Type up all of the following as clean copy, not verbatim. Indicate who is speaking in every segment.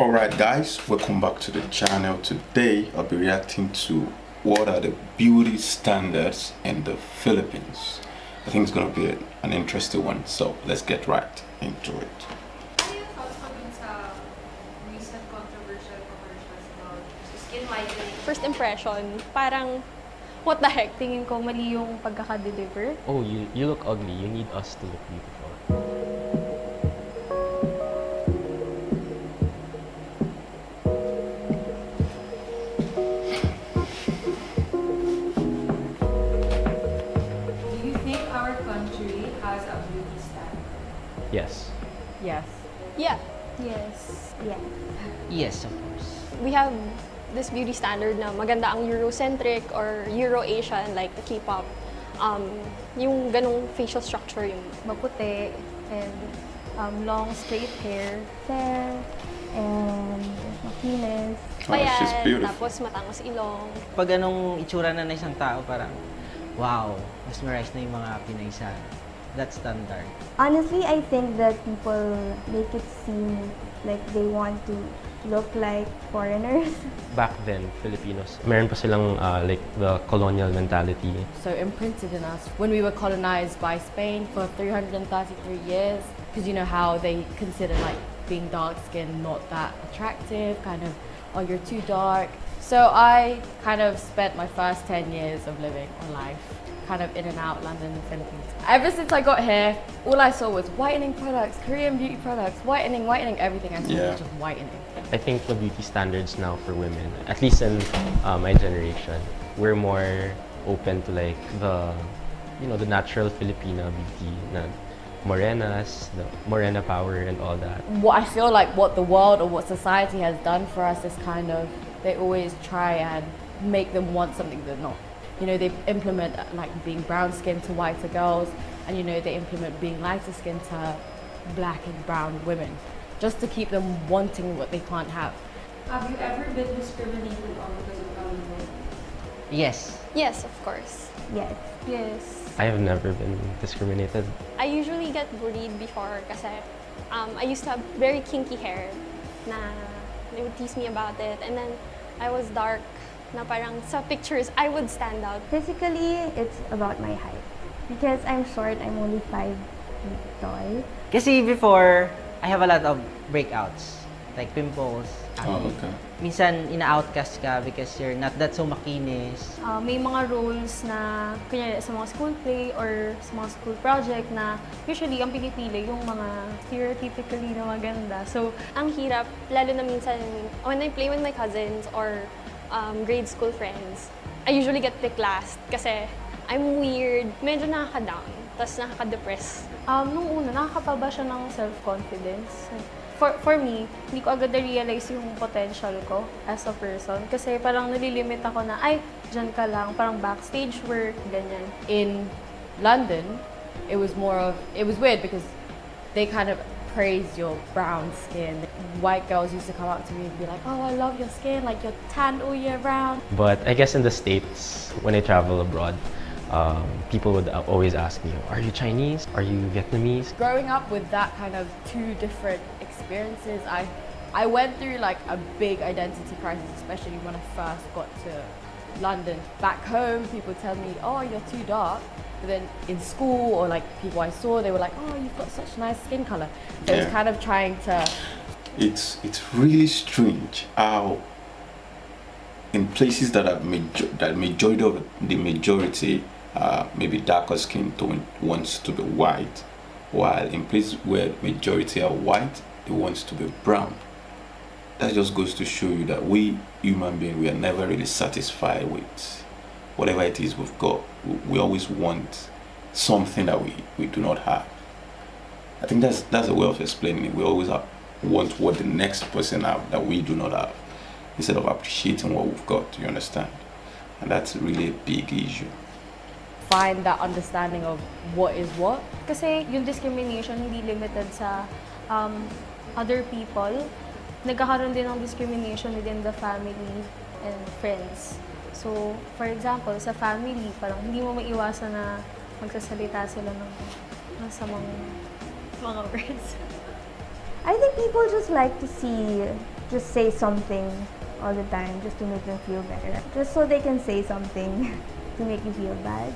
Speaker 1: Alright guys, welcome back to the channel. Today I'll be reacting to what are the beauty standards in the Philippines. I think it's going to be an interesting one, so let's get right into it.
Speaker 2: Ano yung thoughts mo dun sa recent controversial commercials about skin whitening?
Speaker 3: First impression, parang what the heck? Tingin ko mali yung pagkaka-deliver.
Speaker 4: Oh, you look ugly. You need us to look beautiful.
Speaker 2: Do you think our country has a beauty standard?
Speaker 4: Yes.
Speaker 5: Yes.
Speaker 3: Yeah.
Speaker 5: Yes. Yes.
Speaker 6: Yes, of course.
Speaker 3: We have this beauty standard na maganda ang Eurocentric or Euro-Asian, like the K-pop. Yung ganong facial structure yung
Speaker 5: Maputi and long straight hair. Fair and makinis.
Speaker 1: Oh, she's
Speaker 3: payat,
Speaker 1: beautiful.
Speaker 3: tapos matangos ilong.
Speaker 6: Pag anong itsura na isang tao, parang, wow, mesmerized na yung mga Pinay sa that standard.
Speaker 5: Honestly, I think that people make it seem like they want to look like foreigners.
Speaker 4: Back then, Filipinos, meron pa silang like the colonial mentality.
Speaker 7: So imprinted in us when we were colonized by Spain for 333 years, because you know how they consider like being dark skinned not that attractive, kind of, oh, you're too dark. So I kind of spent my first 10 years of living or life kind of in and out London and Philippines. Ever since I got here, all I saw was whitening products, Korean beauty products, whitening, everything I saw was just whitening.
Speaker 4: I think the beauty standards now for women, at least in my generation, we're more open to like the, you know, the natural Filipina beauty, na morenas, the morena power and all that.
Speaker 7: What I feel like what the world or what society has done for us is kind of, they always try and make them want something they're not. You know, they implement like being brown skinned to whiter girls, and you know, they implement being lighter skinned to black and brown women, just to keep them wanting what they can't have.
Speaker 2: Have you ever been discriminated on because of how you look?
Speaker 6: Yes.
Speaker 3: Yes, of course.
Speaker 5: Yes.
Speaker 3: Yes.
Speaker 4: I have never been discriminated.
Speaker 3: I usually get bullied before kasi I used to have very kinky hair na they would tease me about it, and then I was dark na parang sa pictures I would stand out.
Speaker 5: Physically, it's about my height. Because I'm short, I'm only 5 feet tall.
Speaker 6: Kasi before, I have a lot of breakouts. Like pimples.
Speaker 1: Oh, okay.
Speaker 6: Minsan, ina-outcast ka because you're not that so makinis.
Speaker 3: May mga roles na kunyari sa mga school play or sa mga school project na usually ang pinipili yung mga stereotypically na maganda. So, ang hirap, lalo na minsan when I play with my cousins or grade school friends, I usually get picked last kasi I'm weird, medyo nakaka-down, tapos nakaka-depress.
Speaker 5: Nung una, nakakapaba siya ng self-confidence. For me, hindi ko agad na-realize yung potential ko as a person. Kasi parang nalilimit ako na, ay, dyan ka lang, parang backstage work, ganyan.
Speaker 7: In London, it was weird because they kind of praised your brown skin. White girls used to come up to me and be like, oh, I love your skin, like you're tanned all year round.
Speaker 4: But I guess in the States, when I travel abroad, people would always ask me, are you Chinese? Are you Vietnamese?
Speaker 7: Growing up with that kind of two different experiences, I went through like a big identity crisis, especially when I first got to London. Back home, people tell me, oh, you're too dark. But then in school or like people I saw, they were like, oh, you've got such nice skin color. So it's kind of trying to...
Speaker 1: It's really strange how in places that are majority of the majority maybe darker skin tone wants to be white, while in places where majority are white, they wants to be brown. That just goes to show you that we human beings, we are never really satisfied with whatever it is we've got. We always want something that we do not have. I think that's a way of explaining it. We always want what the next person have that we do not have, instead of appreciating what we've got. You understand? And that's really a big issue.
Speaker 7: Find that understanding of what is what.
Speaker 5: Kasi yung discrimination hindi limited sa other people. Nagkakaroon din ng discrimination within the family and friends. So, for example, sa family, parang hindi mo maiwasan na magsasalita sila ng masamang mga words. I think people just like to see
Speaker 8: just say something all the time just to make them feel better. Just so they can say something to make you feel bad.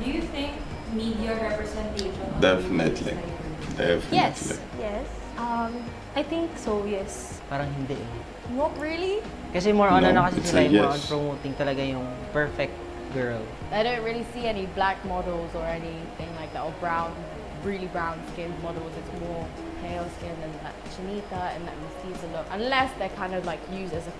Speaker 2: Do you think media representation on
Speaker 1: Definitely. Definitely.
Speaker 3: Yes.
Speaker 8: Yes.
Speaker 3: I think so, yes.
Speaker 6: Parang hindi eh.
Speaker 3: Not really.
Speaker 6: Kasi more on
Speaker 1: No,
Speaker 6: ano kasi
Speaker 1: it's
Speaker 6: sila,
Speaker 1: a
Speaker 6: more on
Speaker 1: yes.
Speaker 6: promoting talaga yung perfect girl.
Speaker 7: I don't really see any black models or anything like that, or brown, really brown skinned models. It's more pale skin and that chinita and that mestiza look. Unless they're kind of like used as a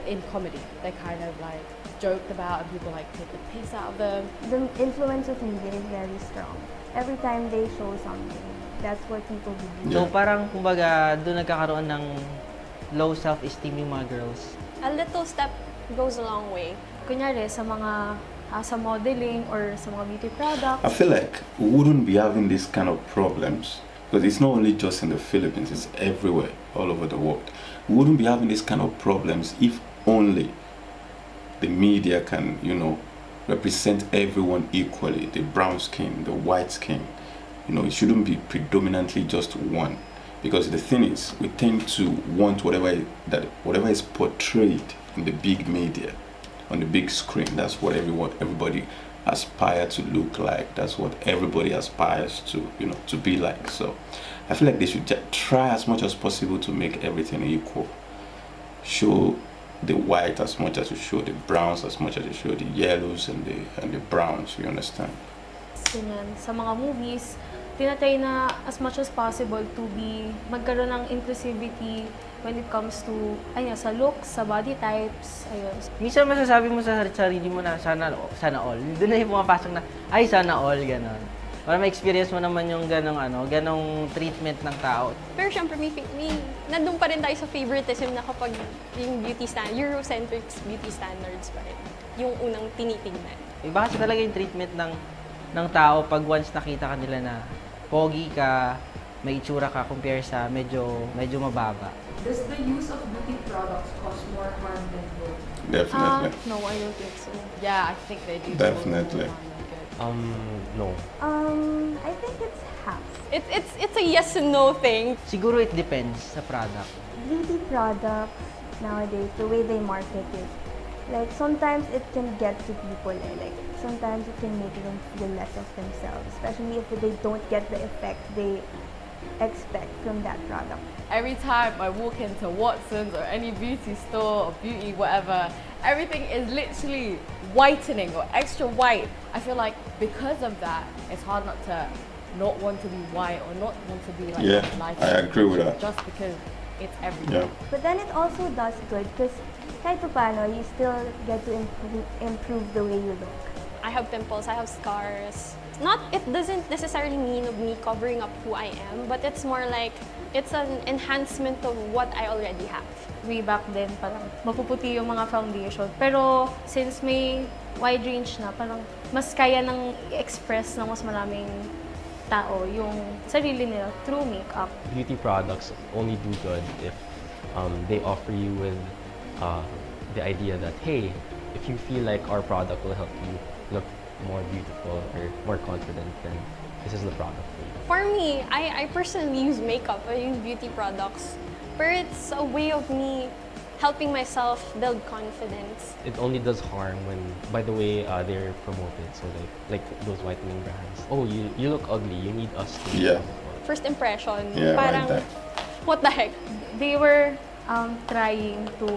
Speaker 7: in comedy, they're kind of like joked about and people like take the piss out of them.
Speaker 8: The influence of media is very strong. Every time they show something, that's what people believe.
Speaker 6: So
Speaker 1: Yeah.
Speaker 6: parang kumbaga doon nagkakaroon ng low self-esteem yung mga girls.
Speaker 3: A little step goes a long way.
Speaker 5: Kunyari, sa mga sa modeling or sa mga beauty products.
Speaker 1: I feel like we wouldn't be having these kind of problems because it's not only just in the Philippines, it's everywhere, all over the world. We wouldn't be having these kind of problems if only the media can, you know, represent everyone equally, the brown skin, the white skin. You know, it shouldn't be predominantly just one. Because the thing is, we tend to want whatever is portrayed in the big media, on the big screen. That's what everybody aspires to look like. That's what everybody aspires to, you know, to be like. So I feel like they should try as much as possible to make everything equal. Show the white as much as you show the browns, as much as you show the yellows and the browns. You understand?
Speaker 5: Ganyan. Sa mga movies, tinatry na as much as possible to be magkaroon ng inclusivity when it comes to sa looks, sa body types, ayun.
Speaker 6: Minsan masasabi mo sa sarili mo na sana all. Doon na yung pumapasok na, ay sana all, gano'n. Para ma-experience mo naman yung ganong treatment ng tao.
Speaker 3: Pero syempre, nandun pa rin tayo sa favoritism na kapag yung Eurocentric beauty standards pa rin. Yung unang tinitingnan.
Speaker 6: Iba kasi talaga yung treatment ng tao pag once nakita ka nila na pogi ka, may itsura ka compare sa medyo mababa.
Speaker 2: Does the use of beauty products cause more harm than good?
Speaker 1: Definitely.
Speaker 5: No, I don't think so.
Speaker 7: Yeah, I think they do.
Speaker 1: Definitely.
Speaker 4: No.
Speaker 8: I think it's half.
Speaker 3: It's a yes and no thing.
Speaker 6: Siguro it depends sa product.
Speaker 8: Beauty products nowadays, the way they market it, like sometimes it can get to people, like sometimes it can make them feel less of themselves, especially if they don't get the effect they expect from that product.
Speaker 7: Every time I walk into Watson's or any beauty store or beauty whatever, everything is literally whitening or extra white. I feel like because of that, it's hard not want to be white or not want to be like
Speaker 1: Yeah,
Speaker 7: light.
Speaker 1: I agree with that.
Speaker 7: Just because it's everywhere.
Speaker 1: Yeah.
Speaker 8: But then it also does good because kahit paano, you still get to improve the way you look.
Speaker 3: I have pimples, I have scars. It doesn't necessarily mean of me covering up who I am, but it's more like, it's an enhancement of what I already have.
Speaker 5: Way back then, parang mapuputi yung mga foundation. Pero since may wide range na, parang mas kaya nang i-express ng mas maraming tao yung sarili nila through makeup.
Speaker 4: Beauty products only do good if they offer you with the idea that, hey, if you feel like our product will help you look more beautiful or more confident, then this is the product for you.
Speaker 3: For me, I personally use makeup, I use beauty products, but it's a way of me helping myself build confidence.
Speaker 4: It only does harm when, by the way, they're promoted. So like those whitening brands. Oh, you look ugly. You need us to.
Speaker 1: Yeah.
Speaker 3: First impression,
Speaker 1: Yeah,
Speaker 3: parang,
Speaker 1: like that.
Speaker 3: what the heck?
Speaker 5: They were trying to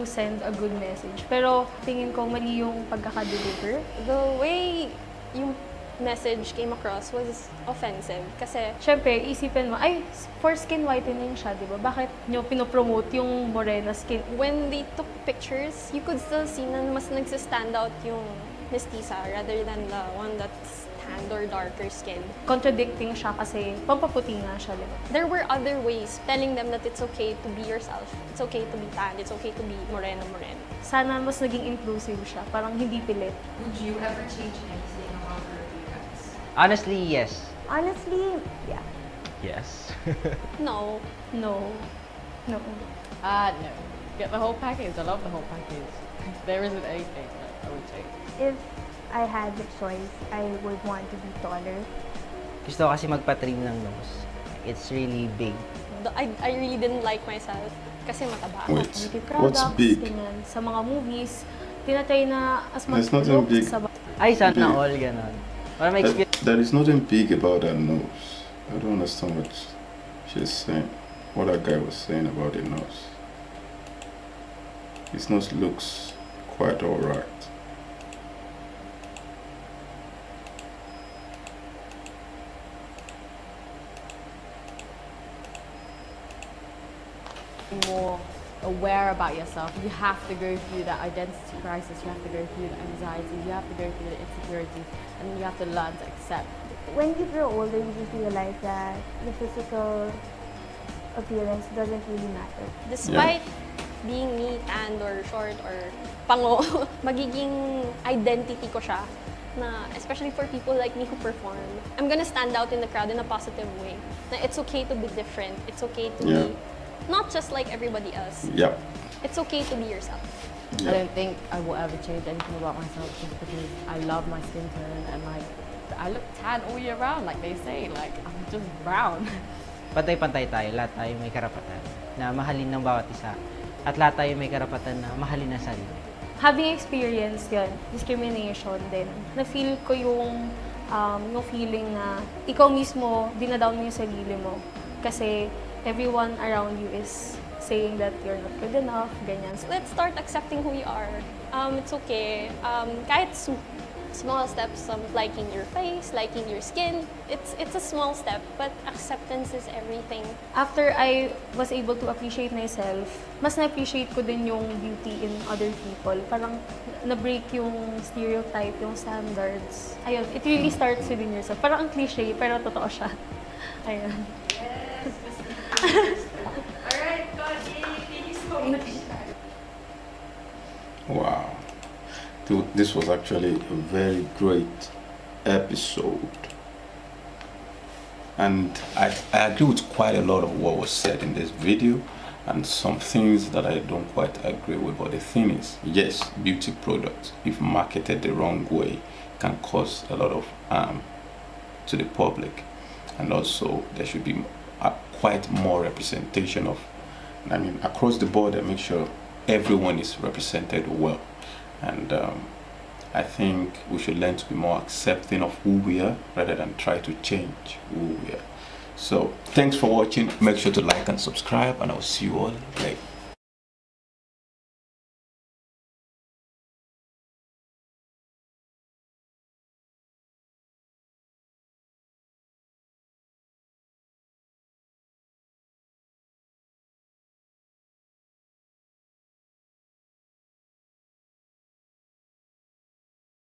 Speaker 5: send a good message. Pero tingin ko mali yung pagkaka-deliver.
Speaker 3: The way yung message came across was offensive. Kasi,
Speaker 5: Siyempre, isipin mo, ay, for skin whitening siya, di ba? Bakit nyo pinopromote yung morena skin?
Speaker 3: when they took pictures, you could still see na mas nagsistand out yung mestiza rather than the one that's tanned or darker skin.
Speaker 5: Contradicting siya kasi pampaputi nga siya, di ba?
Speaker 3: There were other ways telling them that it's okay to be yourself. It's okay to be tan. It's okay to be moreno.
Speaker 5: Sana mas naging inclusive siya, parang hindi pilit.
Speaker 2: Would you ever change anything about your appearance?
Speaker 6: Honestly, yes.
Speaker 8: Honestly, yeah.
Speaker 4: Yes.
Speaker 3: No.
Speaker 5: No. No.
Speaker 7: No. Get the whole package. I love the whole package. There isn't anything that I would change.
Speaker 8: If I had the choice, I would want to be taller.
Speaker 6: Gusto ko kasi magpa-trim ng nose. It's really big.
Speaker 5: I really didn't like myself kasi mataba.
Speaker 1: Wait,
Speaker 3: Beauty
Speaker 1: what's
Speaker 3: products,
Speaker 1: big?
Speaker 3: ganyan. Sa mga movies, tinatry na as much
Speaker 1: There's nothing
Speaker 3: look
Speaker 1: big.
Speaker 3: sa
Speaker 6: Ay, sana
Speaker 1: Big.
Speaker 6: all, ganon. Para ma-experience.
Speaker 1: There is nothing big about her nose. I don't understand what she's saying. What that guy was saying about the nose. His nose looks quite alright.
Speaker 7: More aware about yourself. You have to go through that identity crisis, you have to go through the anxieties, you have to go through the insecurities, and you have to learn to accept.
Speaker 8: When you grow older, you just realize that the physical appearance doesn't really matter.
Speaker 5: Despite being me, tanned or short or pango, magiging identity ko siya. Na especially for people like me who perform, I'm gonna stand out in the crowd in a positive way. Na it's okay to be different. It's okay to be not just like everybody else.
Speaker 1: Yep.
Speaker 5: It's okay to be yourself.
Speaker 7: I don't think I will ever change anything about myself just because I love my skin tone and like I look tan all year round, like they say, like I'm just brown.
Speaker 6: Pantay-pantay tayo, lahat tayo may karapatan na mahalin ng bawat isa. At lahat tayo may karapatan na mahalin ang sarili.
Speaker 3: Having experienced yun, discrimination din, na-feel ko yung feeling na ikaw mismo, dinadown mo yung sarili mo. Kasi everyone around you is saying that you're not good enough, ganyan.
Speaker 5: So let's start accepting who you are. It's okay. Kahit small steps of liking your face, liking your skin, it's a small step, but acceptance is everything.
Speaker 3: After I was able to appreciate myself, mas na-appreciate ko din yung beauty in other people. Parang na-break yung stereotype, yung standards. Ayun, it really starts within yourself. Parang ang cliche, pero totoo siya. Ayun.
Speaker 2: Alright, Connie, thank you so much.
Speaker 1: Wow. This was actually a very great episode. And I agree with quite a lot of what was said in this video, and some things that I don't quite agree with. But the thing is, yes, beauty products, if marketed the wrong way, can cause a lot of harm to the public. And also, there should be quite more representation of, I mean, across the board, and make sure everyone is represented well. And I think we should learn to be more accepting of who we are rather than try to change who we are. So thanks for watching. Make sure to like and subscribe, and I'll see you all later.